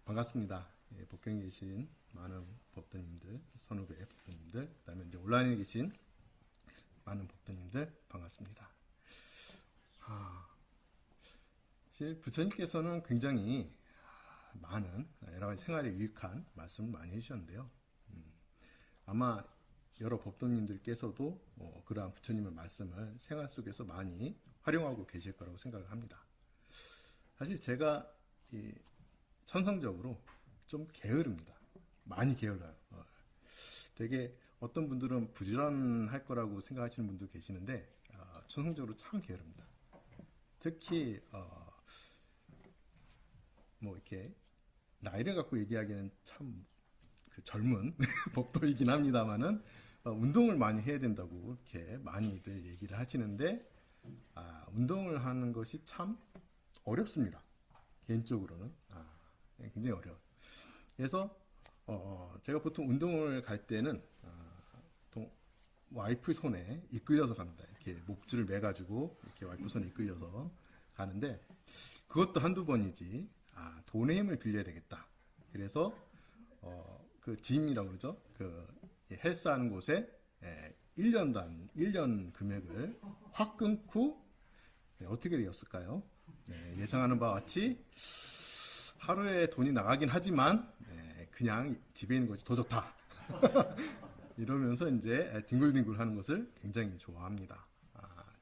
반갑습니다. 예, 복경에 계신 많은 법도님들, 선후배 법도님들, 그 다음에 이제 온라인에 계신 많은 법도님들 반갑습니다. 사실 부처님께서는 굉장히 많은 여러 가지 생활에 유익한 말씀을 많이 해주셨는데요. 아마 여러 법도님들께서도 그러한 부처님의 말씀을 생활 속에서 많이 활용하고 계실 거라고 생각을 합니다. 사실 제가 천성적으로 좀 게으릅니다. 많이 게을러요. 되게 어떤 분들은 부지런할 거라고 생각하시는 분도 계시는데 천성적으로 참 게으릅니다. 특히 뭐 이렇게 나이를 갖고 얘기하기는 참 그 젊은 법도이긴 합니다만은 운동을 많이 해야 된다고 이렇게 많이들 얘기를 하시는데 운동을 하는 것이 참 어렵습니다. 개인적으로는 굉장히 어려워요. 그래서 제가 보통 운동을 갈 때는 와이프 손에 이끌려서 갑니다. 이렇게 목줄을 매가지고 이렇게 와이프 손에 이끌려서 가는데 그것도 한두 번이지 돈의 힘을 빌려야 되겠다. 그래서 그 짐이라고 그러죠. 그 헬스하는 곳에 1년 금액을 확 끊고 어떻게 되었을까요? 예상하는 바와 같이 하루에 돈이 나가긴 하지만 그냥 집에 있는 것이 더 좋다. 이러면서 이제 뒹굴뒹굴 하는 것을 굉장히 좋아합니다.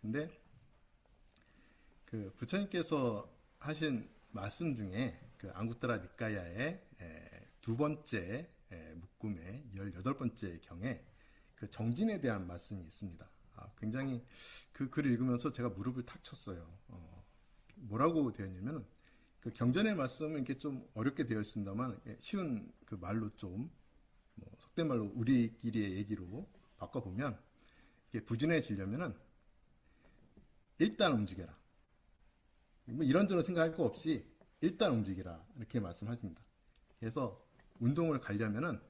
근데 그 부처님께서 하신 말씀 중에 그 앙구타라 니까야의 두 번째 묶음의 18번째 경에 그 정진에 대한 말씀이 있습니다. 굉장히 그 글을 읽으면서 제가 무릎을 탁 쳤어요. 뭐라고 되어 있냐면 그 경전의 말씀은 이렇게 좀 어렵게 되어 있습니다만 쉬운 그 말로 좀 속된 말로 우리끼리의 얘기로 바꿔보면 이게 부진해지려면은 일단 움직여라. 뭐 이런저런 생각할 거 없이 일단 움직이라 이렇게 말씀하십니다. 그래서 운동을 가려면은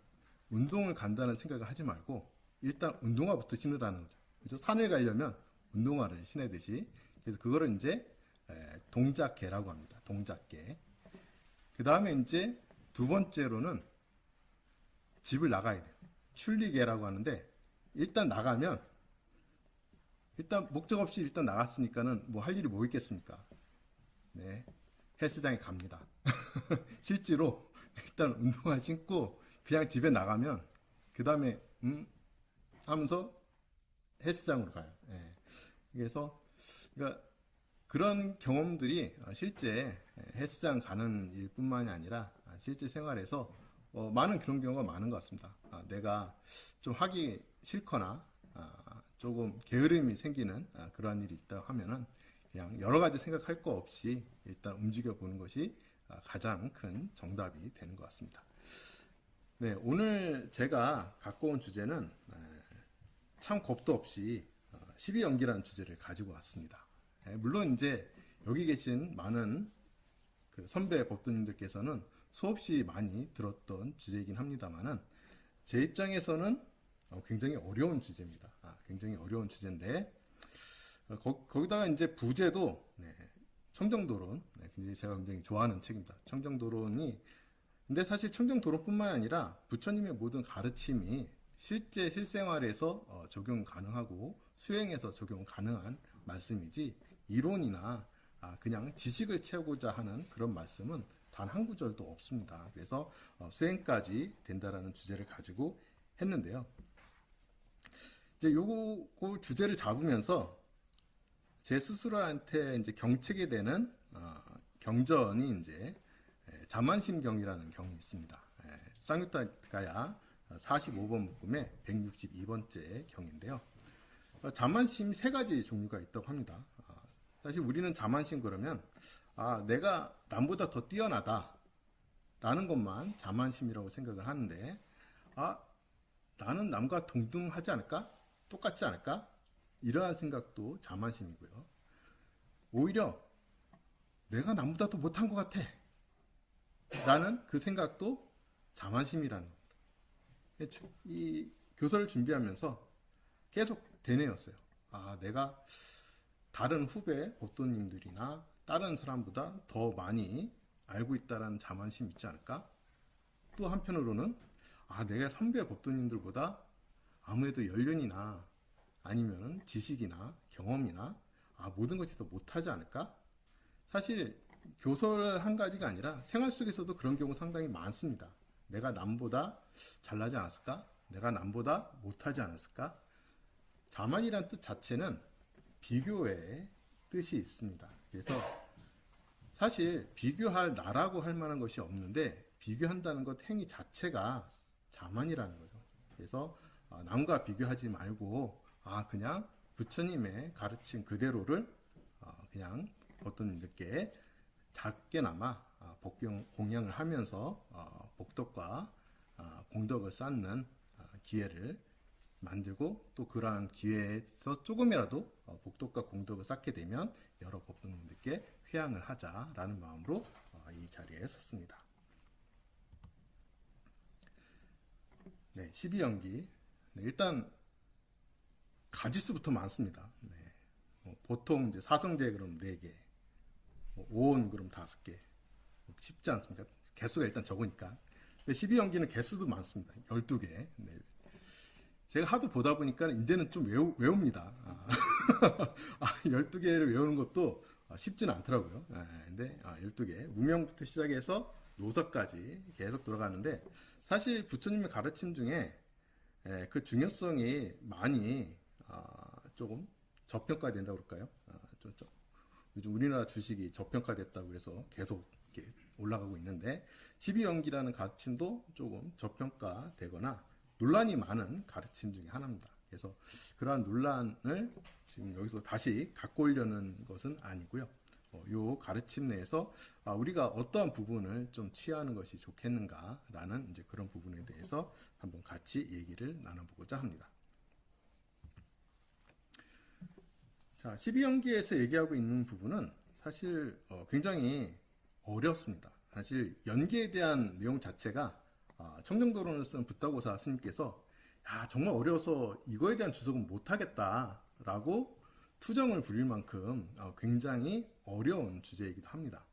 운동을 간다는 생각을 하지 말고 일단 운동화부터 신으라는 거죠. 그죠? 산을 가려면 운동화를 신으듯이 그래서 그거를 이제 동작계라고 합니다. 동작계. 그 다음에 이제 두 번째로는 집을 나가야 돼요. 출리계라고 하는데 일단 나가면 일단 목적 없이 일단 나갔으니까는 뭐 할 일이 뭐 있겠습니까? 네. 헬스장에 갑니다. 실제로 일단 운동화 신고 그냥 집에 나가면 그 다음에 하면서 헬스장으로 가요. 네. 그래서 그러니까 그런 경험들이 실제 헬스장 가는 일뿐만이 아니라 실제 생활에서 많은 그런 경우가 많은 것 같습니다. 내가 좀 하기 싫거나 조금 게으름이 생기는 그러한 일이 있다 하면은 그냥 여러 가지 생각할 거 없이 일단 움직여 보는 것이 가장 큰 정답이 되는 것 같습니다. 네, 오늘 제가 갖고 온 주제는 참 겁도 없이 12연기라는 주제를 가지고 왔습니다. 물론 이제 여기 계신 많은 그 선배 법도님들께서는 수없이 많이 들었던 주제이긴 합니다만은 제 입장에서는 굉장히 어려운 주제입니다. 굉장히 어려운 주제인데 거기다가 이제 부제도 청정도론 굉장히 제가 굉장히 좋아하는 책입니다. 청정도론이 근데 사실 청정도론뿐만 아니라 부처님의 모든 가르침이 실제 실생활에서 적용 가능하고 수행해서 적용 가능한 말씀이지 이론이나 그냥 지식을 채우고자 하는 그런 말씀은 단 한 구절도 없습니다. 그래서 수행까지 된다라는 주제를 가지고 했는데요. 이제 요거 주제를 잡으면서 제 스스로한테 이제 경책이 되는 경전이 이제 자만심경이라는 경이 있습니다. 쌍유타가야 45번 묶음의 162번째 경인데요. 자만심 세 가지 종류가 있다고 합니다. 사실 우리는 자만심 그러면 내가 남보다 더 뛰어나다 라는 것만 자만심이라고 생각을 하는데 나는 남과 동등하지 않을까? 똑같지 않을까? 이러한 생각도 자만심이고요. 오히려 내가 남보다 더 못한 것 같아 라는 그 생각도 자만심이라는 겁니다. 이 교서를 준비하면서 계속 되뇌었어요. 내가 다른 후배 법도님들이나 다른 사람보다 더 많이 알고 있다라는 자만심이 있지 않을까? 또 한편으로는 내가 선배 법도님들보다 아무래도 연륜이나 아니면 지식이나 경험이나 모든 것이 더 못하지 않을까? 사실 교설 한 가지가 아니라 생활 속에서도 그런 경우 상당히 많습니다. 내가 남보다 잘나지 않았을까? 내가 남보다 못하지 않았을까? 자만이란 뜻 자체는 비교의 뜻이 있습니다. 그래서 사실 비교할 나라고 할 만한 것이 없는데 비교한다는 것 행위 자체가 자만이라는 거죠. 그래서 남과 비교하지 말고 그냥 부처님의 가르침 그대로를 그냥 어떤 분들께 작게나마 공양을 하면서 복덕과 공덕을 쌓는 기회를 만들고 또 그러한 기회에서 조금이라도 복덕과 공덕을 쌓게 되면 여러 법도님들께 회양을 하자라는 마음으로 이 자리에 섰습니다. 네, 12연기. 네, 일단 가지수부터 많습니다. 네, 보통 이제 사성제 그럼 4개, 오온 그럼 5개. 쉽지 않습니까? 개수가 일단 적으니까. 근데 12연기는 개수도 많습니다. 12개. 네. 제가 하도 보다 보니까 이제는 좀 외웁니다. 12개를 외우는 것도 쉽지는 않더라고요. 근데 12개. 무명부터 시작해서 노서까지 계속 돌아가는데 사실 부처님의 가르침 중에 그 중요성이 많이 조금 저평가된다고 그럴까요? 요즘 우리나라 주식이 저평가됐다고 해서 계속 이렇게 올라가고 있는데 12연기라는 가르침도 조금 저평가되거나 논란이 많은 가르침 중에 하나입니다. 그래서 그러한 논란을 지금 여기서 다시 갖고 오려는 것은 아니고요. 요 가르침 내에서 우리가 어떠한 부분을 좀 취하는 것이 좋겠는가라는 이제 그런 부분에 대해서 한번 같이 얘기를 나눠보고자 합니다. 자, 12연기에서 얘기하고 있는 부분은 사실 굉장히 어렵습니다. 사실 연기에 대한 내용 자체가 청정도론을 쓴 붓다고사 스님께서 정말 어려워서 이거에 대한 주석은 못하겠다라고 투정을 부릴 만큼 굉장히 어려운 주제이기도 합니다.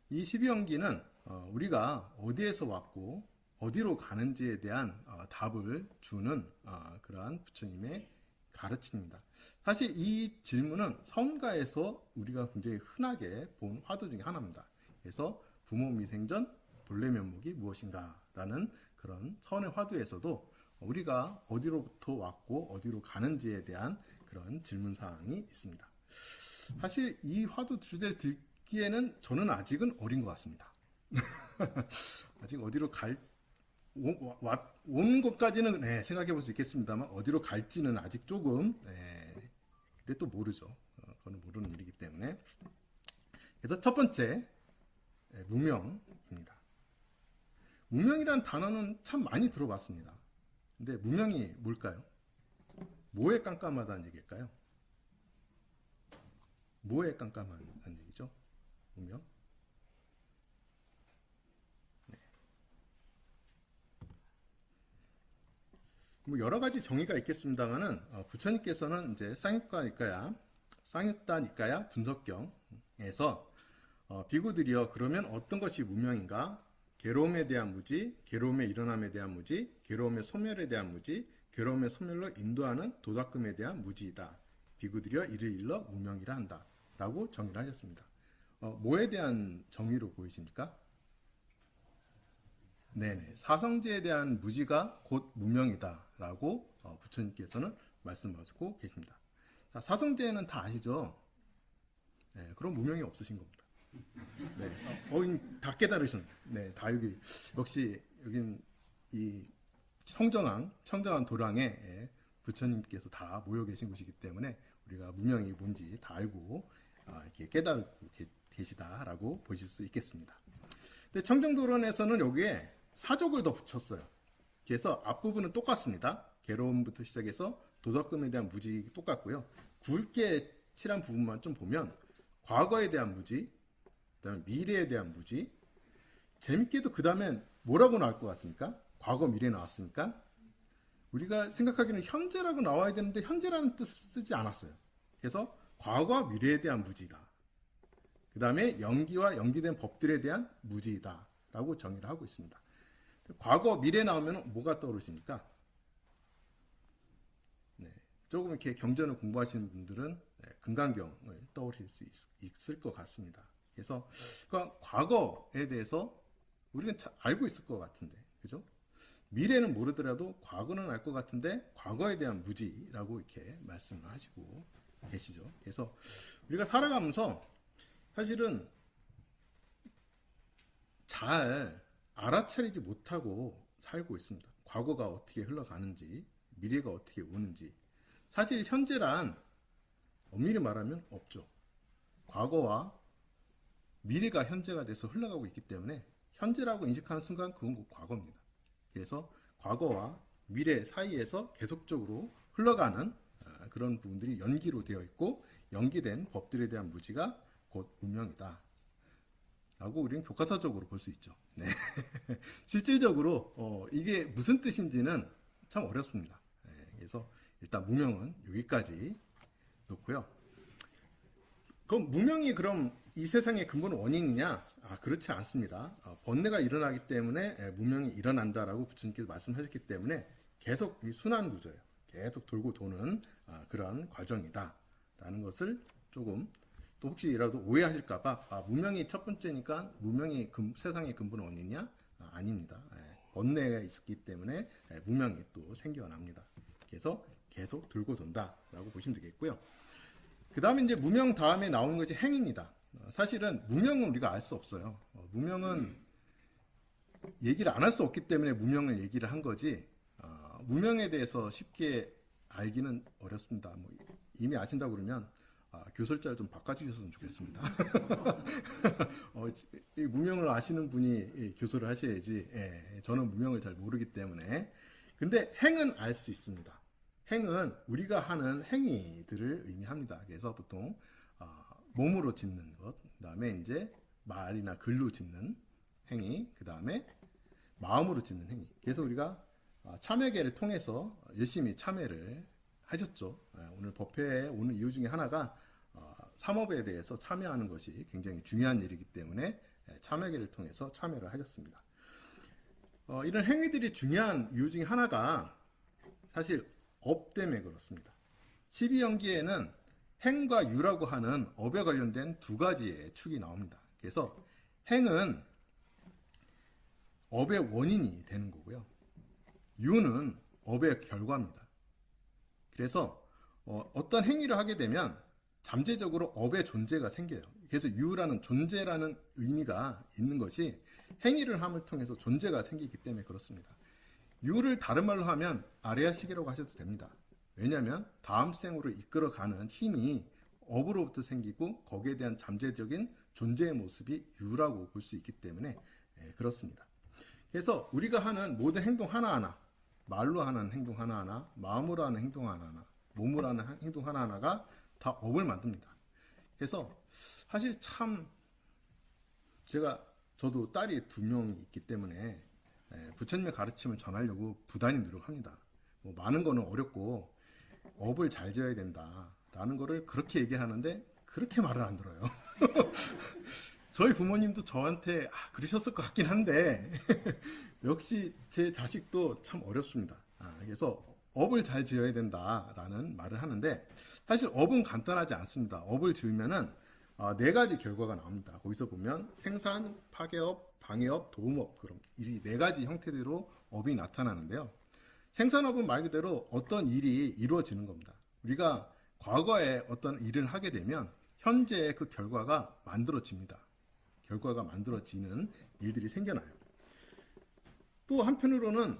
이 12연기는 우리가 어디에서 왔고 어디로 가는지에 대한 답을 주는 그러한 부처님의 가르침입니다. 사실 이 질문은 성가에서 우리가 굉장히 흔하게 본 화두 중에 하나입니다. 그래서 부모미생전 본래 면목이 무엇인가 라는 그런 선의 화두에서도 우리가 어디로부터 왔고 어디로 가는지에 대한 그런 질문사항이 있습니다. 사실 이 화두 주제를 듣기에는 저는 아직은 어린 것 같습니다. 아직 어디로 온 것까지는 생각해 볼 수 있겠습니다만 어디로 갈지는 아직 조금 근데 또 모르죠. 그건 모르는 일이기 때문에. 그래서 첫 번째 무명입니다. 무명이란 단어는 참 많이 들어봤습니다. 근데 무명이 뭘까요? 뭐에 깜깜하다는 얘기일까요? 뭐에 깜깜하다는 얘기죠? 무명? 뭐 여러 가지 정의가 있겠습니다만은 부처님께서는 이제 쌍육다니까야 분석경에서 비구들이여 그러면 어떤 것이 무명인가? 괴로움에 대한 무지, 괴로움의 일어남에 대한 무지, 괴로움의 소멸에 대한 무지, 괴로움의 소멸로 인도하는 도닦음에 대한 무지이다. 비구들이여 이를 일러 무명이라 한다. 라고 정의를 하셨습니다. 뭐에 대한 정의로 보이십니까? 네네. 사성제에 대한 무지가 곧 무명이다. 라고 부처님께서는 말씀하시고 계십니다. 자, 사성제는 다 아시죠? 네, 그럼 무명이 없으신 겁니다. 네. 다 깨달으셨네. 네, 다 여기, 역시, 여긴 이 청정한 도량에 부처님께서 다 모여 계신 곳이기 때문에 우리가 무명이 뭔지 다 알고 이렇게 깨달고 계시다라고 보실 수 있겠습니다. 근데 청정도론에서는 여기에 사족을 더 붙였어요. 그래서 앞부분은 똑같습니다. 괴로움부터 시작해서 도덕금에 대한 무지 똑같고요. 굵게 칠한 부분만 좀 보면 과거에 대한 무지, 그다음에 미래에 대한 무지. 재밌게도 그 다음엔 뭐라고 나올 것 같습니까? 과거, 미래 나왔으니까 우리가 생각하기는 현재라고 나와야 되는데 현재라는 뜻을 쓰지 않았어요. 그래서 과거와 미래에 대한 무지다. 그 다음에 연기와 연기된 법들에 대한 무지이다라고 정의를 하고 있습니다. 과거, 미래 나오면 뭐가 떠오르십니까? 네, 조금 이렇게 경전을 공부하시는 분들은 금강경을 떠올릴 수 있을 것 같습니다. 그래서 그러니까 과거에 대해서 우리는 잘 알고 있을 것 같은데, 그죠? 미래는 모르더라도 과거는 알 것 같은데 과거에 대한 무지라고 이렇게 말씀을 하시고 계시죠. 그래서 우리가 살아가면서 사실은 잘 알아차리지 못하고 살고 있습니다. 과거가 어떻게 흘러가는지, 미래가 어떻게 오는지. 사실 현재란 엄밀히 말하면 없죠. 과거와 미래가 현재가 돼서 흘러가고 있기 때문에 현재라고 인식하는 순간 그건 곧 과거입니다. 그래서 과거와 미래 사이에서 계속적으로 흘러가는 그런 부분들이 연기로 되어 있고, 연기된 법들에 대한 무지가 곧 운명이다 라고 우리는 교과서적으로 볼 수 있죠. 네. 실질적으로 이게 무슨 뜻인지는 참 어렵습니다. 네. 그래서 일단 무명은 여기까지 놓고요. 그럼 무명이 그럼 이 세상의 근본 원인이냐? 그렇지 않습니다. 번뇌가 일어나기 때문에 무명이 일어난다라고 부처님께서 말씀하셨기 때문에 계속 순환 구조예요. 계속 돌고 도는 그런 과정이다라는 것을 조금 또 혹시라도 오해하실까봐 무명이 첫 번째니까 무명이 세상의 근본 원인이냐? 아닙니다. 번뇌가 있기 때문에 무명이 또 생겨납니다. 그래서 계속 돌고 돈다라고 보시면 되겠고요. 그 다음에 이제 무명 다음에 나오는 것이 행입니다. 사실은 무명은 우리가 알 수 없어요. 무명은 얘기를 안 할 수 없기 때문에 무명을 얘기를 한 거지, 무명에 대해서 쉽게 알기는 어렵습니다. 뭐 이미 아신다고 그러면 교설자를 좀 바꿔주셨으면 좋겠습니다. 이 무명을 아시는 분이 교설을 하셔야지. 저는 무명을 잘 모르기 때문에. 근데 행은 알 수 있습니다. 행은 우리가 하는 행위들을 의미합니다. 그래서 보통 몸으로 짓는 것, 그 다음에 이제 말이나 글로 짓는 행위, 그 다음에 마음으로 짓는 행위. 그래서 우리가 참회계를 통해서 열심히 참회를 하셨죠. 오늘 법회에 오는 이유 중에 하나가 삼업에 대해서 참여하는 것이 굉장히 중요한 일이기 때문에 참회계를 통해서 참여를 하셨습니다. 이런 행위들이 중요한 이유 중에 하나가 사실 업 때문에 그렇습니다. 12연기에는 행과 유라고 하는 업에 관련된 두 가지의 축이 나옵니다. 그래서 행은 업의 원인이 되는 거고요. 유는 업의 결과입니다. 그래서 어떤 행위를 하게 되면 잠재적으로 업의 존재가 생겨요. 그래서 유라는 존재라는 의미가 있는 것이 행위를 함을 통해서 존재가 생기기 때문에 그렇습니다. 유를 다른 말로 하면 아레아식이라고 하셔도 됩니다. 왜냐하면 다음 생으로 이끌어가는 힘이 업으로부터 생기고 거기에 대한 잠재적인 존재의 모습이 유라고 볼 수 있기 때문에 그렇습니다. 그래서 우리가 하는 모든 행동 하나하나, 말로 하는 행동 하나하나, 마음으로 하는 행동 하나하나, 몸으로 하는 행동 하나하나가 다 업을 만듭니다. 그래서 사실 참 저도 딸이 2명이 있기 때문에 부처님의 가르침을 전하려고 부단히 노력합니다. 뭐 많은 거는 어렵고 업을 잘 지어야 된다라는 거를 그렇게 얘기하는데 그렇게 말을 안 들어요. 저희 부모님도 저한테 그러셨을 것 같긴 한데 역시 제 자식도 참 어렵습니다. 그래서 업을 잘 지어야 된다라는 말을 하는데 사실 업은 간단하지 않습니다. 업을 지으면은 4가지 결과가 나옵니다. 거기서 보면 생산, 파괴업, 방해업, 도움업, 그럼 이 4가지 형태대로 업이 나타나는데요. 생산업은 말 그대로 어떤 일이 이루어지는 겁니다. 우리가 과거에 어떤 일을 하게 되면 현재 그 결과가 만들어집니다. 결과가 만들어지는 일들이 생겨나요. 또 한편으로는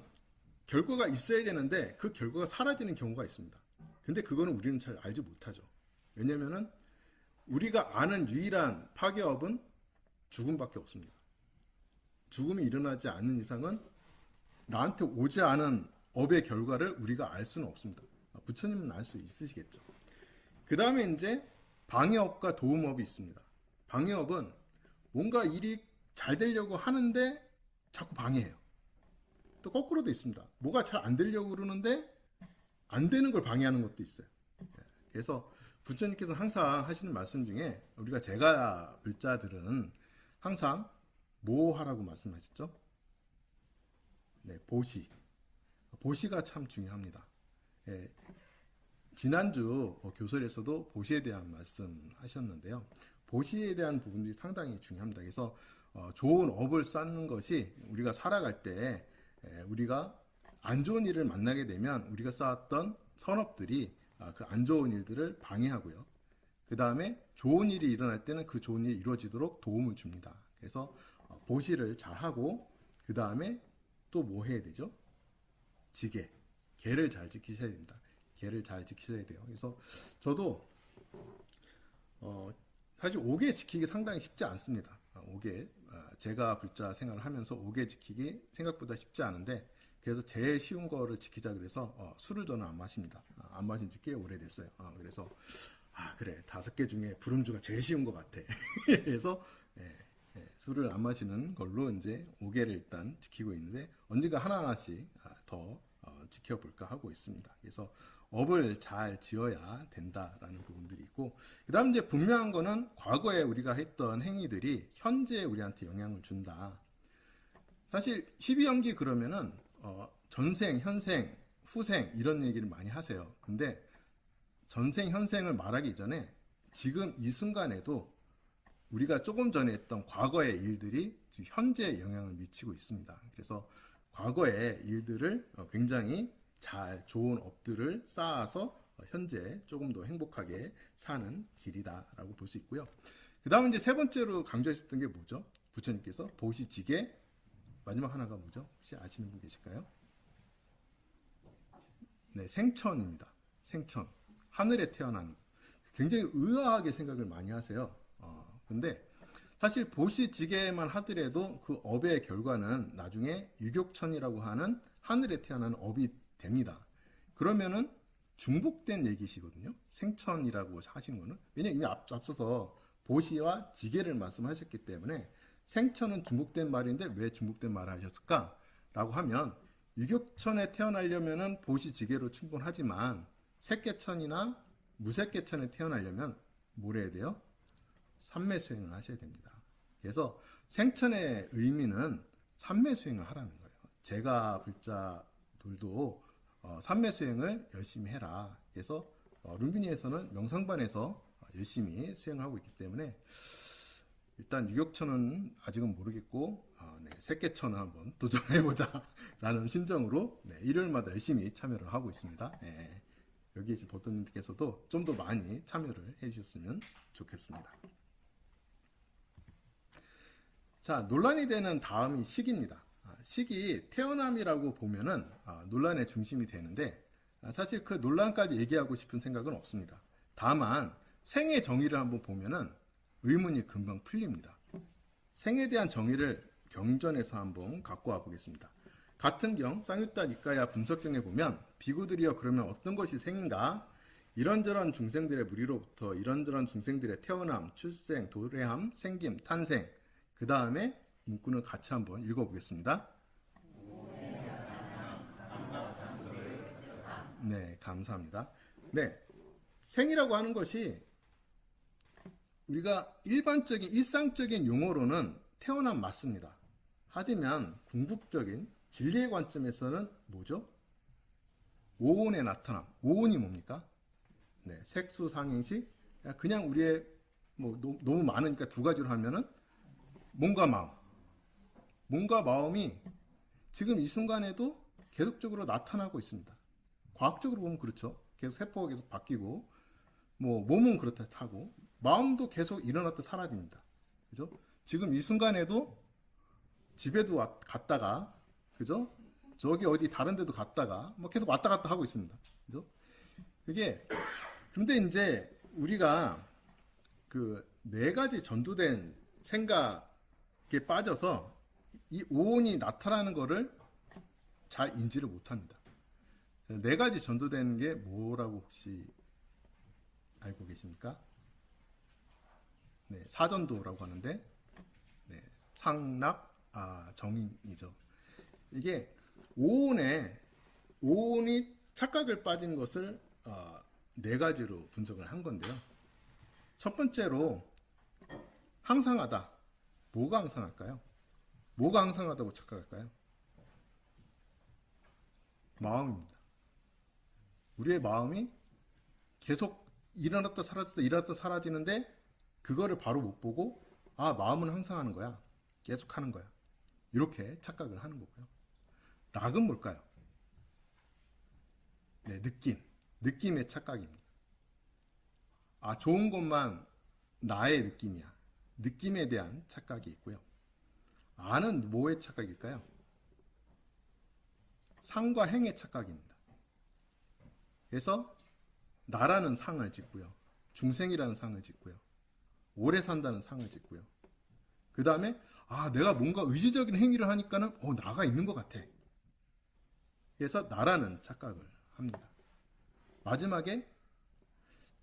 결과가 있어야 되는데 그 결과가 사라지는 경우가 있습니다. 근데 그거는 우리는 잘 알지 못하죠. 왜냐면은 우리가 아는 유일한 파괴업은 죽음밖에 없습니다. 죽음이 일어나지 않는 이상은 나한테 오지 않은 업의 결과를 우리가 알 수는 없습니다. 부처님은 알 수 있으시겠죠. 그 다음에 이제 방해업과 도움업이 있습니다. 방해업은 뭔가 일이 잘 되려고 하는데 자꾸 방해해요. 또 거꾸로도 있습니다. 뭐가 잘 안 되려고 그러는데 안 되는 걸 방해하는 것도 있어요. 그래서 부처님께서 항상 하시는 말씀 중에 우리가 제가 불자들은 항상 뭐 하라고 말씀하셨죠? 네, 보시. 보시가 참 중요합니다. 예, 지난주 교설에서도 보시에 대한 말씀 하셨는데요. 보시에 대한 부분들이 상당히 중요합니다. 그래서 좋은 업을 쌓는 것이 우리가 살아갈 때 우리가 안 좋은 일을 만나게 되면 우리가 쌓았던 선업들이 그 안 좋은 일들을 방해하고요. 그 다음에 좋은 일이 일어날 때는 그 좋은 일이 이루어지도록 도움을 줍니다. 그래서 보시를 잘하고 그 다음에 또 뭐 해야 되죠? 지계, 계를 잘 지키셔야 됩니다. 계를 잘 지키셔야 돼요. 그래서 저도 사실 5개 지키기 상당히 쉽지 않습니다. 5개 제가 불자 생활을 하면서 5개 지키기 생각보다 쉽지 않은데 그래서 제일 쉬운 거를 지키자 그래서 술을 저는 안 마십니다. 안 마신 지 꽤 오래됐어요. 그래서 그래 5개 중에 불음주가 제일 쉬운 것 같아. 그래서 술을 안 마시는 걸로 이제 5개를 일단 지키고 있는데 언젠가 하나하나씩 더 지켜볼까 하고 있습니다. 그래서 업을 잘 지어야 된다라는 부분들이 있고 그 다음 이제 분명한 거는 과거에 우리가 했던 행위들이 현재 우리한테 영향을 준다. 사실 12연기 그러면은 전생, 현생, 후생 이런 얘기를 많이 하세요. 근데 전생, 현생을 말하기 전에 지금 이 순간에도 우리가 조금 전에 했던 과거의 일들이 지금 현재에 영향을 미치고 있습니다. 그래서 과거의 일들을 굉장히 잘 좋은 업들을 쌓아서 현재 조금 더 행복하게 사는 길이다라고 볼 수 있고요. 그 다음에 이제 세 번째로 강조하셨던 게 뭐죠? 부처님께서 보시지게 마지막 하나가 뭐죠? 혹시 아시는 분 계실까요? 네, 생천입니다. 생천. 하늘에 태어나는. 굉장히 의아하게 생각을 많이 하세요. 근데 사실 보시지게만 하더라도 그 업의 결과는 나중에 유격천이라고 하는 하늘에 태어나는 업이 됩니다. 그러면은 중복된 얘기시거든요. 생천이라고 하시는 거는. 왜냐면 이미 앞서서 보시와 지게를 말씀하셨기 때문에 생천은 중복된 말인데 왜 중복된 말을 하셨을까? 라고 하면 유격천에 태어나려면은 보시지게로 충분하지만 색계천이나 무색계천에 태어나려면 뭘 해야 돼요? 삼매수행을 하셔야 됩니다. 그래서 생천의 의미는 삼매수행을 하라는 거예요. 제가 불자들도 삼매수행을 열심히 해라. 그래서 룸비니에서는 명상반에서 열심히 수행하고 있기 때문에 일단 유격천은 아직은 모르겠고 색계천은 한번 도전해보자 라는 심정으로 일요일마다 열심히 참여를 하고 있습니다. 여기 이제 보통님께서도 좀 더 많이 참여를 해주셨으면 좋겠습니다. 자, 논란이 되는 다음이 식입니다. 식이 태어남이라고 보면은 논란의 중심이 되는데 사실 그 논란까지 얘기하고 싶은 생각은 없습니다. 다만 생의 정의를 한번 보면은 의문이 금방 풀립니다. 생에 대한 정의를 경전에서 한번 갖고 와 보겠습니다. 같은 경 쌍유타 니까야 분석경에 보면 비구들이여 그러면 어떤 것이 생인가? 이런저런 중생들의 무리로부터 이런저런 중생들의 태어남, 출생, 도래함, 생김, 탄생 그 다음에 문구는 같이 한번 읽어보겠습니다. 네, 감사합니다. 네, 생이라고 하는 것이 우리가 일반적인 일상적인 용어로는 태어남 맞습니다. 하지만 궁극적인 진리의 관점에서는 뭐죠? 오온의 나타남. 오온이 뭡니까? 네, 색수상행식. 그냥 우리의 너무 많으니까 두 가지로 하면은 몸과 마음. 몸과 마음이 지금 이 순간에도 계속적으로 나타나고 있습니다. 과학적으로 보면 그렇죠. 계속 세포가 계속 바뀌고 몸은 그렇다 하고 마음도 계속 일어났다 사라집니다. 그죠? 지금 이 순간에도 집에도 갔다가 그죠? 저기 어디 다른 데도 갔다가 계속 왔다 갔다 하고 있습니다. 그죠? 그게 근데 이제 우리가 그 네 가지 전도된 생각에 빠져서 이 오온이 나타나는 거를 잘 인지를 못합니다. 네 가지 전도되는 게 뭐라고 혹시 알고 계십니까? 네, 사전도라고 하는데 상납, 정인이죠. 이게 오온이 착각을 빠진 것을 네 가지로 분석을 한 건데요. 첫 번째로 항상하다. 뭐가 항상할까요? 뭐가 항상하다고 착각할까요? 마음입니다. 우리의 마음이 계속 일어났다 사라지다 일어났다 사라지는데 그거를 바로 못 보고 아 마음은 항상 하는 거야. 계속 하는 거야. 이렇게 착각을 하는 거고요. 락은 뭘까요? 네, 느낌의 착각입니다. 아 좋은 것만 나의 느낌이야. 느낌에 대한 착각이 있고요. 아는 뭐의 착각일까요? 상과 행의 착각입니다. 그래서 나라는 상을 짓고요. 중생이라는 상을 짓고요. 오래 산다는 상을 짓고요. 그 다음에 아 내가 뭔가 의지적인 행위를 하니까는 나가 있는 것 같아. 그래서 나라는 착각을 합니다. 마지막에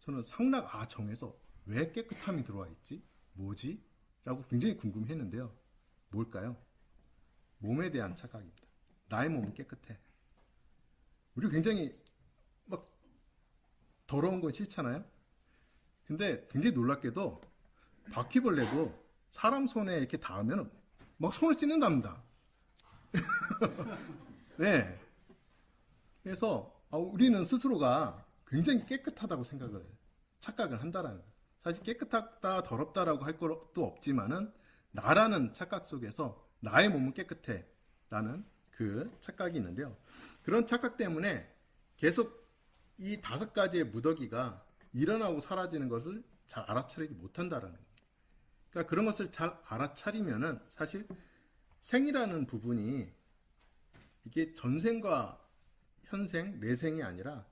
저는 상락 정에서 왜 깨끗함이 들어와 있지? 뭐지? 라고 굉장히 궁금했는데요. 뭘까요? 몸에 대한 착각입니다. 나의 몸은 깨끗해. 우리 굉장히 막 더러운 건 싫잖아요. 근데 굉장히 놀랍게도 바퀴벌레도 사람 손에 이렇게 닿으면 막 손을 찢는답니다. 네. 그래서 우리는 스스로가 굉장히 깨끗하다고 착각을 한다라는 거예요. 사실 깨끗하다 더럽다라고 할 것도 없지만은 나라는 착각 속에서 나의 몸은 깨끗해 라는 그 착각이 있는데요. 그런 착각 때문에 계속 이 5가지의 무더기가 일어나고 사라지는 것을 잘 알아차리지 못한다라는 겁니다. 그러니까 그런 것을 잘 알아차리면은 사실 생이라는 부분이 이게 전생과 현생, 내생이 아니라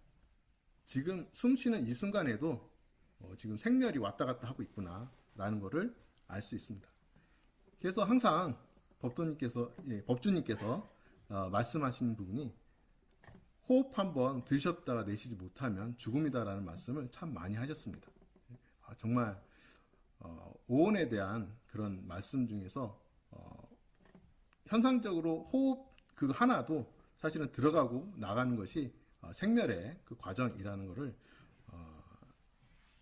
지금 숨 쉬는 이 순간에도 지금 생멸이 왔다 갔다 하고 있구나 라는 것을 알 수 있습니다. 그래서 항상 법주님께서 말씀하시는 부분이 호흡 한번 들이셨다가 내쉬지 못하면 죽음이다라는 말씀을 참 많이 하셨습니다. 정말 오온에 대한 그런 말씀 중에서 현상적으로 호흡 그 하나도 사실은 들어가고 나가는 것이 생멸의 그 과정이라는 것을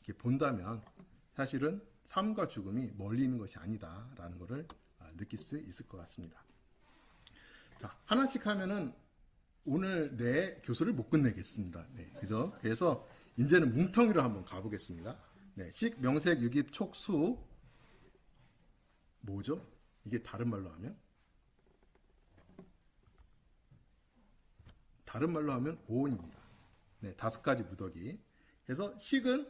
이렇게 본다면 사실은 삶과 죽음이 멀리 있는 것이 아니다라는 것을 느낄 수 있을 것 같습니다. 자, 하나씩 하면은 오늘 내 교수를 못 끝내겠습니다. 네, 그죠? 그래서 이제는 뭉텅이로 한번 가보겠습니다. 네, 식, 명색, 유깁, 촉, 수. 뭐죠? 이게 다른 말로 하면? 다른 말로 하면 오온입니다. 네, 5가지 무더기. 그래서 식은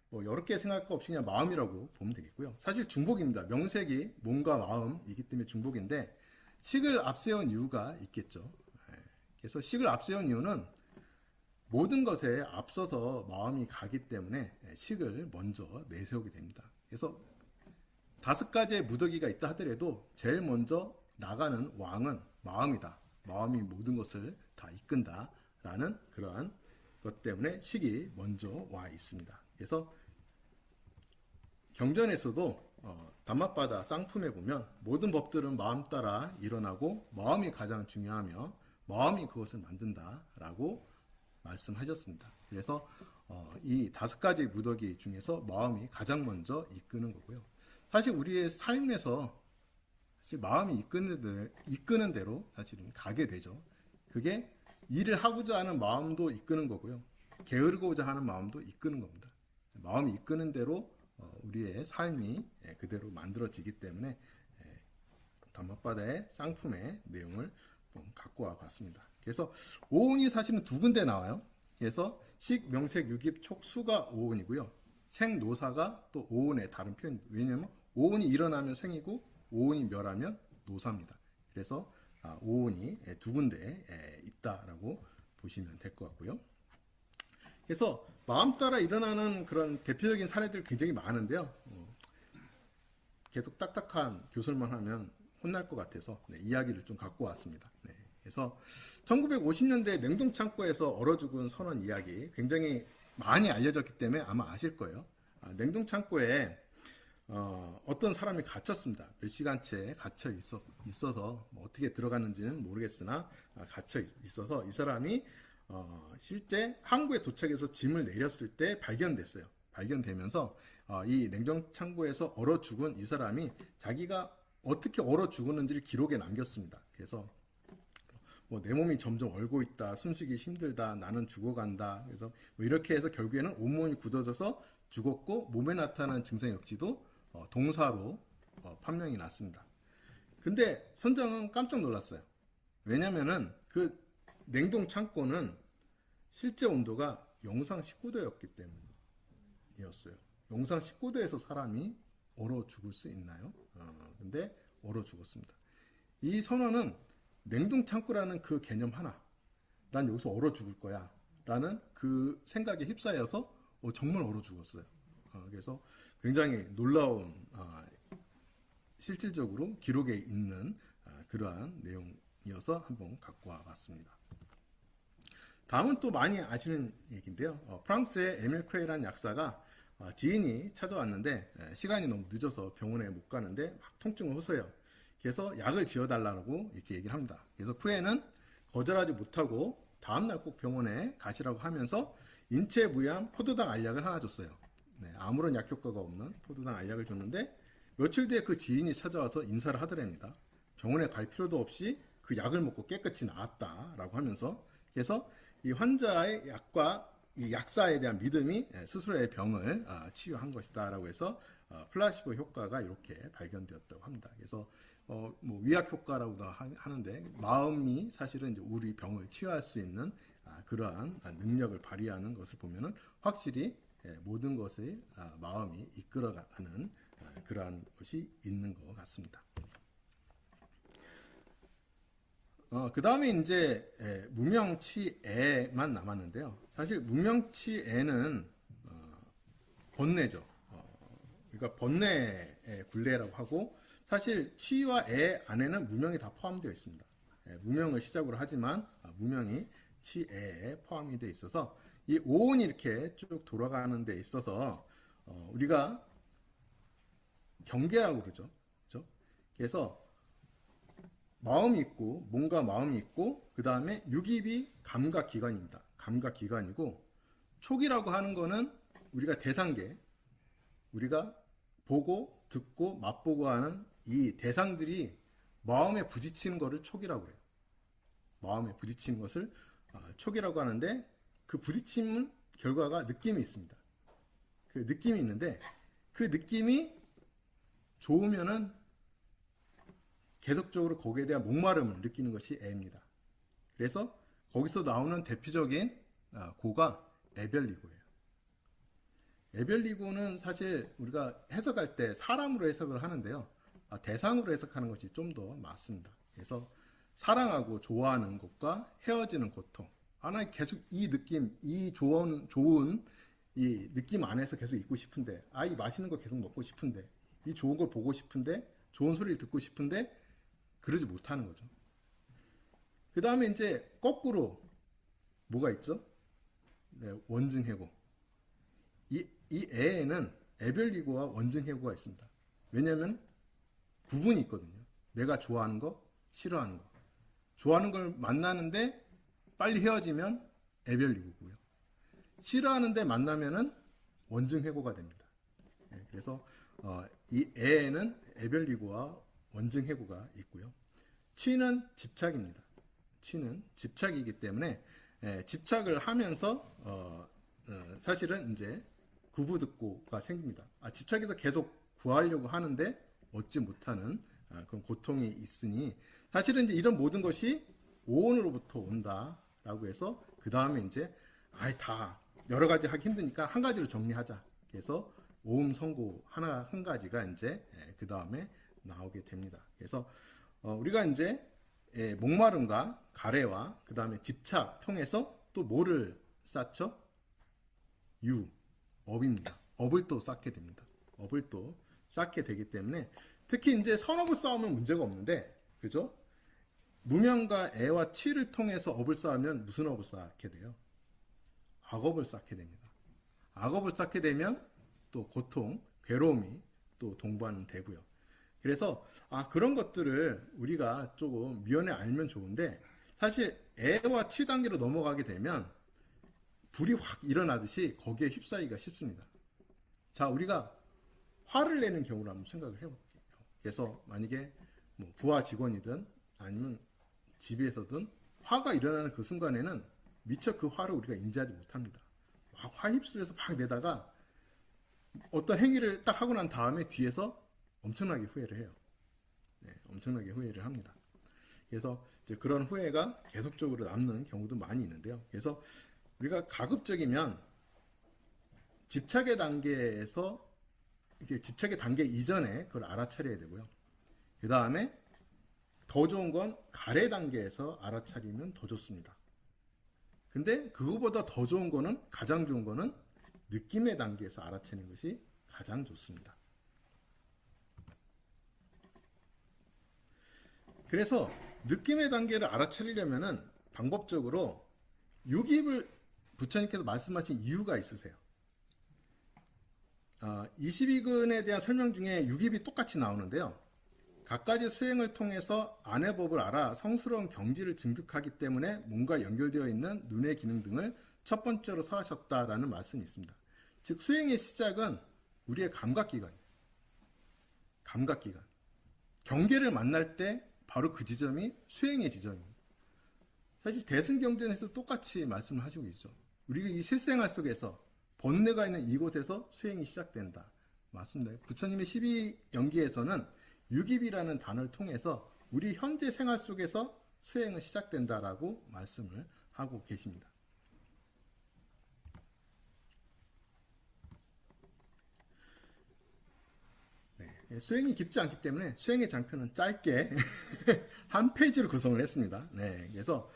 뭐 여러 개 생각할 거 없이 그냥 마음이라고 보면 되겠고요. 사실 중복입니다. 명색이 몸과 마음이기 때문에 중복인데 식을 앞세운 이유가 있겠죠. 그래서 식을 앞세운 이유는 모든 것에 앞서서 마음이 가기 때문에 식을 먼저 내세우게 됩니다. 그래서 5가지의 무더기가 있다 하더라도 제일 먼저 나가는 왕은 마음이다. 마음이 모든 것을 다 이끈다라는 그러한 것 때문에 식이 먼저 와 있습니다. 그래서 경전에서도 담마바다 쌍품에 보면 모든 법들은 마음 따라 일어나고 마음이 가장 중요하며 마음이 그것을 만든다라고 말씀하셨습니다. 그래서 이 5가지 무더기 중에서 마음이 가장 먼저 이끄는 거고요. 사실 우리의 삶에서 사실 마음이 이끄는 대로 사실은 가게 되죠. 그게 일을 하고자 하는 마음도 이끄는 거고요. 게으르고자 하는 마음도 이끄는 겁니다. 마음이 이끄는 대로 우리의 삶이 그대로 만들어지기 때문에 담마바다의 쌍품의 내용을 갖고 와 봤습니다. 그래서 오온이 사실은 2군데 나와요. 그래서 식, 명색, 유깁, 촉, 수가 오온이고요. 생, 노사가 또 오온의 다른 표현입니다. 왜냐하면 오온이 일어나면 생이고 오온이 멸하면 노사입니다. 그래서 오온이 2군데에 있다라고 보시면 될 것 같고요. 그래서 마음 따라 일어나는 그런 대표적인 사례들 굉장히 많은데요. 계속 딱딱한 교설만 하면 혼날 것 같아서 이야기를 좀 갖고 왔습니다. 그래서 1950년대 냉동창고에서 얼어 죽은 선원 이야기 굉장히 많이 알려졌기 때문에 아마 아실 거예요. 냉동창고에 어떤 사람이 갇혔습니다. 몇 시간째 갇혀 있어서 뭐 어떻게 들어갔는지는 모르겠으나 갇혀 있어서 이 사람이 실제 항구에 도착해서 짐을 내렸을 때 발견됐어요. 발견되면서 이 냉동창고에서 얼어 죽은 이 사람이 자기가 어떻게 얼어 죽었는지를 기록에 남겼습니다. 그래서 뭐 내 몸이 점점 얼고 있다, 숨쉬기 힘들다, 나는 죽어간다. 그래서 뭐 이렇게 해서 결국에는 온몸이 굳어져서 죽었고 몸에 나타나는 증상이 없지도 동사로 판명이 났습니다. 근데 선장은 깜짝 놀랐어요. 왜냐면은 그 냉동 창고는 실제 온도가 영상 19도였기 때문이었어요. 영상 19도에서 사람이 얼어 죽을 수 있나요? 근데 얼어 죽었습니다. 이 선원은 냉동 창고라는 그 개념 하나, 난 여기서 얼어 죽을 거야 라는 그 생각에 휩싸여서 정말 얼어 죽었어요. 그래서 굉장히 놀라운 실질적으로 기록에 있는 그러한 내용이어서 한번 갖고 와봤습니다. 다음은 또 많이 아시는 얘기인데요. 프랑스의 에밀 퀘이라는 약사가 지인이 찾아왔는데 시간이 너무 늦어서 병원에 못 가는데 막 통증을 호소해요. 그래서 약을 지어달라고 이렇게 얘기를 합니다. 그래서 퀘이는 거절하지 못하고 다음날 꼭 병원에 가시라고 하면서 인체 부위암 포도당 알약을 하나 줬어요. 네, 아무런 약 효과가 없는 포도당 알약을 줬는데 며칠 뒤에 그 지인이 찾아와서 인사를 하더랍니다. 병원에 갈 필요도 없이 그 약을 먹고 깨끗이 나았다라고 하면서 그래서 이 환자의 약과 이 약사에 대한 믿음이 스스로의 병을 치유한 것이다라고 해서 플라시보 효과가 이렇게 발견되었다고 합니다. 그래서 뭐 위약 효과라고도 하는데 마음이 사실은 이제 우리 병을 치유할 수 있는 그러한 능력을 발휘하는 것을 보면은 확실히 모든 것을 마음이 이끌어가는 그러한 것이 있는 것 같습니다. 그 다음에 이제 무명치애만 남았는데요. 사실 무명치애는 번뇌죠. 그러니까 번뇌의 굴레라고 하고 사실 치와 애 안에는 무명이 다 포함되어 있습니다. 무명을 시작으로 하지만 무명이 치애에 포함이 되어 있어서 이 오온이 이렇게 쭉 돌아가는 데 있어서 우리가 경계라고 그러죠. 그렇죠? 그래서 마음이 있고 몸과 마음이 있고 그 다음에 육입이 감각기관입니다. 감각기관이고 촉이라고 하는 거는 우리가 대상계, 우리가 보고 듣고 맛보고 하는 이 대상들이 마음에 부딪히는 것을 촉이라고 해요. 마음에 부딪히는 것을 촉이라고 하는데 그 부딪힘은 결과가 느낌이 있습니다. 그 느낌이 있는데 그 느낌이 좋으면은 계속적으로 거기에 대한 목마름을 느끼는 것이 애입니다. 그래서 거기서 나오는 대표적인 고가 에별리고예요. 에별리고는 사실 우리가 해석할 때 사람으로 해석을 하는데요. 대상으로 해석하는 것이 좀 더 맞습니다. 그래서 사랑하고 좋아하는 것과 헤어지는 고통. 나 계속 이 느낌, 이 좋은 이 느낌 안에서 계속 있고 싶은데, 이 맛있는 거 계속 먹고 싶은데, 이 좋은 걸 보고 싶은데, 좋은 소리를 듣고 싶은데, 그러지 못하는 거죠. 그 다음에 이제 거꾸로 뭐가 있죠? 네, 원증해고. 이 애에는 에별리고와 원증해고가 있습니다. 왜냐하면 구분이 있거든요. 내가 좋아하는 거, 싫어하는 거. 좋아하는 걸 만나는데 빨리 헤어지면 에별리고고요. 싫어하는데 만나면은 원증해고가 됩니다. 네, 그래서 이 애에는 에별리고와 원증해고가 있고요. 취는 집착입니다. 취는 집착이기 때문에 집착을 하면서 사실은 이제 구부듣고가 생깁니다. 집착해서 계속 구하려고 하는데 얻지 못하는 그런 고통이 있으니 사실은 이제 이런 모든 것이 오온으로부터 온다라고 해서 그 다음에 이제 다 여러 가지 하기 힘드니까 한 가지로 정리하자. 그래서 오음 선고 한 가지가 이제 그 다음에 나오게 됩니다. 그래서 우리가 이제 목마름과 가래와 그 다음에 집착 통해서 또 뭐를 쌓죠? 업입니다. 업을 또 쌓게 됩니다. 업을 또 쌓게 되기 때문에 특히 이제 선업을 쌓으면 문제가 없는데, 그죠? 무명과 애와 치를 통해서 업을 쌓으면 무슨 업을 쌓게 돼요? 악업을 쌓게 됩니다. 악업을 쌓게 되면 또 고통, 괴로움이 또 동반은 되고요. 그래서 그런 것들을 우리가 조금 미연에 알면 좋은데 사실 애와 치 단계로 넘어가게 되면 불이 확 일어나듯이 거기에 휩싸이기가 쉽습니다. 자, 우리가 화를 내는 경우를 한번 생각을 해볼게요. 그래서 만약에 뭐 부하 직원이든 아니면 집에서든 화가 일어나는 그 순간에는 미처 그 화를 우리가 인지하지 못합니다. 막 화입술에서 막 내다가 어떤 행위를 딱 하고 난 다음에 뒤에서 엄청나게 후회를 해요. 네, 엄청나게 후회를 합니다. 그래서 이제 그런 후회가 계속적으로 남는 경우도 많이 있는데요. 그래서 우리가 가급적이면 집착의 단계에서 이렇게 집착의 단계 이전에 그걸 알아차려야 되고요. 그 다음에 더 좋은 건 가래 단계에서 알아차리면 더 좋습니다. 근데 그거보다 더 좋은 거는, 가장 좋은 거는 느낌의 단계에서 알아채는 것이 가장 좋습니다. 그래서 느낌의 단계를 알아차리려면은 방법적으로 유깁을 부처님께서 말씀하신 이유가 있으세요. 22근에 대한 설명 중에 유깁이 똑같이 나오는데요. 갖가지 수행을 통해서 안의 법을 알아 성스러운 경지를 증득하기 때문에 몸과 연결되어 있는 눈의 기능 등을 첫 번째로 설하셨다라는 말씀이 있습니다. 즉 수행의 시작은 우리의 감각기관이에요. 감각기관. 경계를 만날 때 바로 그 지점이 수행의 지점입니다. 사실 대승경전에서 똑같이 말씀을 하시고 있죠. 우리가 이 실생활 속에서 번뇌가 있는 이곳에서 수행이 시작된다. 맞습니다. 부처님의 12연기에서는 유깁이라는 단어를 통해서 우리 현재 생활 속에서 수행은 시작된다라고 말씀을 하고 계십니다. 네, 수행이 깊지 않기 때문에 수행의 장편은 짧게 한 페이지로 구성을 했습니다. 네, 그래서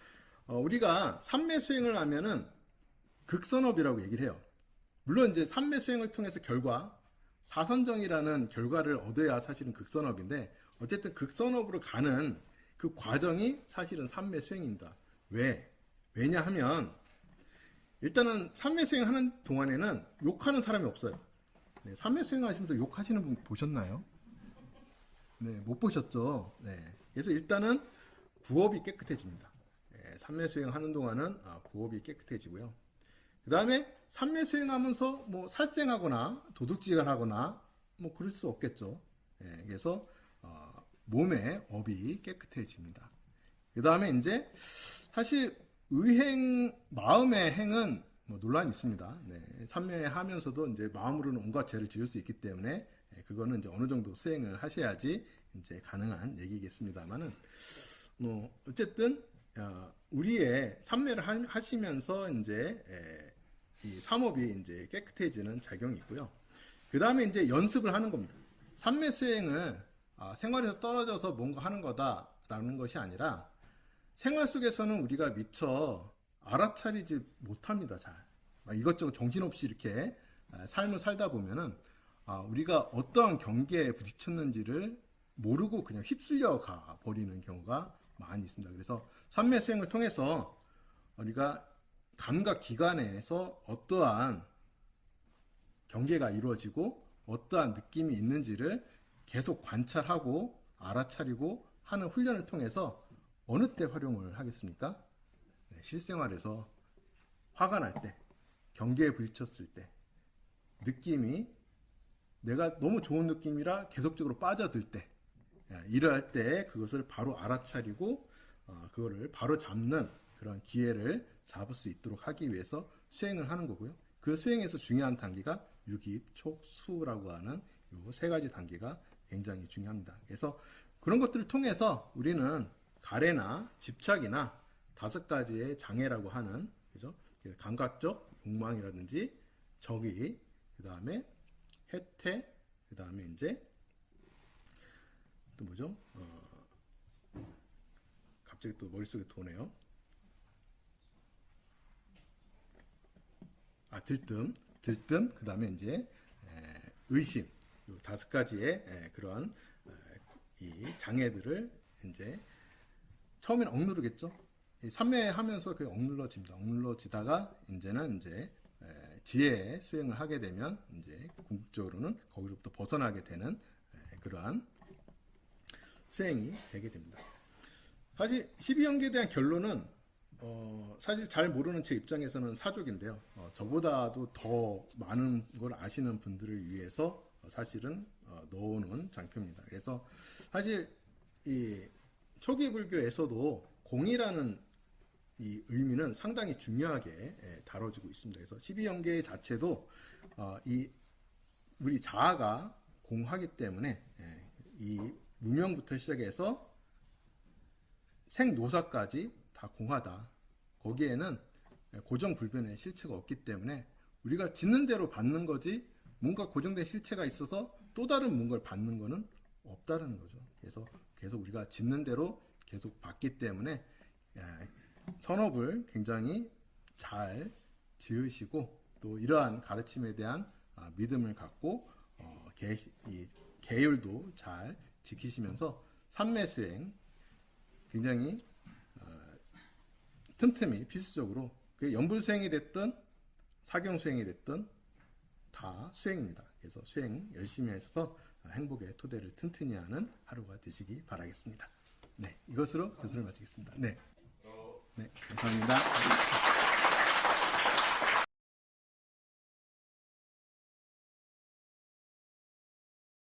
우리가 삼매 수행을 하면은 극선업이라고 얘기를 해요. 물론 이제 삼매 수행을 통해서 결과 사선정이라는 결과를 얻어야 사실은 극선업인데 어쨌든 극선업으로 가는 그 과정이 사실은 삼매 수행입니다. 왜냐 하면 일단은 삼매 수행 하는 동안에는 욕하는 사람이 없어요. 네, 삼매 수행 하시면서 욕하시는 분 보셨나요? 네, 못 보셨죠? 네. 그래서 일단은 구업이 깨끗해집니다. 네, 삼매 수행 하는 동안은 구업이 깨끗해지고요. 그 다음에 삼매 수행하면서 뭐 살생하거나 도둑질하거나 뭐 그럴 수 없겠죠. 예, 그래서 몸의 업이 깨끗해집니다. 그 다음에 이제 사실 의행 마음의 행은 뭐 논란이 있습니다. 네, 삼매하면서도 이제 마음으로는 온갖 죄를 지을 수 있기 때문에 그거는 이제 어느 정도 수행을 하셔야지 이제 가능한 얘기겠습니다만은 뭐 어쨌든 우리의 삼매를 하시면서 이제 이 삼업이 이제 깨끗해지는 작용이 있고요. 그 다음에 이제 연습을 하는 겁니다. 삼매 수행을 생활에서 떨어져서 뭔가 하는 거다라는 것이 아니라 생활 속에서는 우리가 미처 알아차리지 못합니다. 잘 이것저것 정신없이 이렇게 삶을 살다 보면은 우리가 어떠한 경계에 부딪혔는지를 모르고 그냥 휩쓸려 가 버리는 경우가 많이 있습니다. 그래서 삼매 수행을 통해서 우리가 감각 기관에서 어떠한 경계가 이루어지고 어떠한 느낌이 있는지를 계속 관찰하고 알아차리고 하는 훈련을 통해서 어느 때 활용을 하겠습니까? 네, 실생활에서 화가 날 때, 경계에 부딪혔을 때, 느낌이 내가 너무 좋은 느낌이라 계속적으로 빠져들 때, 이러할 때 그것을 바로 알아차리고 그거를 바로 잡는 그런 기회를 잡을 수 있도록 하기 위해서 수행을 하는 거고요. 그 수행에서 중요한 단계가 유깁, 촉, 수라고 하는 이 세 가지 단계가 굉장히 중요합니다. 그래서 그런 것들을 통해서 우리는 가래나 집착이나 다섯 가지의 장애라고 하는 그죠? 감각적 욕망이라든지 적의, 그 다음에 해태, 그 다음에 이제 또 뭐죠? 갑자기 또 머릿속에 도네요. 들뜸, 그 다음에 이제 의심, 요 다섯 가지의 그런 이 장애들을 이제 처음에는 억누르겠죠. 삼매하면서 그 억눌러집니다. 억눌러지다가 이제는 이제 지혜의 수행을 하게 되면 이제 궁극적으로는 거기로부터 벗어나게 되는 그러한 수행이 되게 됩니다. 사실 12연계에 대한 결론은 사실 잘 모르는 제 입장에서는 사족인데요. 저보다도 더 많은 걸 아시는 분들을 위해서 사실은 넣어놓은 장표입니다. 그래서 사실 이 초기 불교에서도 공이라는 이 의미는 상당히 중요하게 다뤄지고 있습니다. 그래서 12영계 자체도 이 우리 자아가 공하기 때문에 이 무명부터 시작해서 생노사까지 다 공하다. 거기에는 고정불변의 실체가 없기 때문에 우리가 짓는 대로 받는 거지 뭔가 고정된 실체가 있어서 또 다른 뭔가를 받는 거는 없다는 거죠. 그래서 계속 우리가 짓는 대로 계속 받기 때문에 선업을 굉장히 잘 지으시고 또 이러한 가르침에 대한 믿음을 갖고 이 계율도 잘 지키시면서 삼매수행 굉장히 틈틈이 필수적으로 연불수행이 됐든 사경수행이 됐든 다 수행입니다. 그래서 수행 열심히 하셔서 행복의 토대를 튼튼히 하는 하루가 되시기 바라겠습니다. 네, 이것으로 교수를 마치겠습니다. 네, 감사합니다.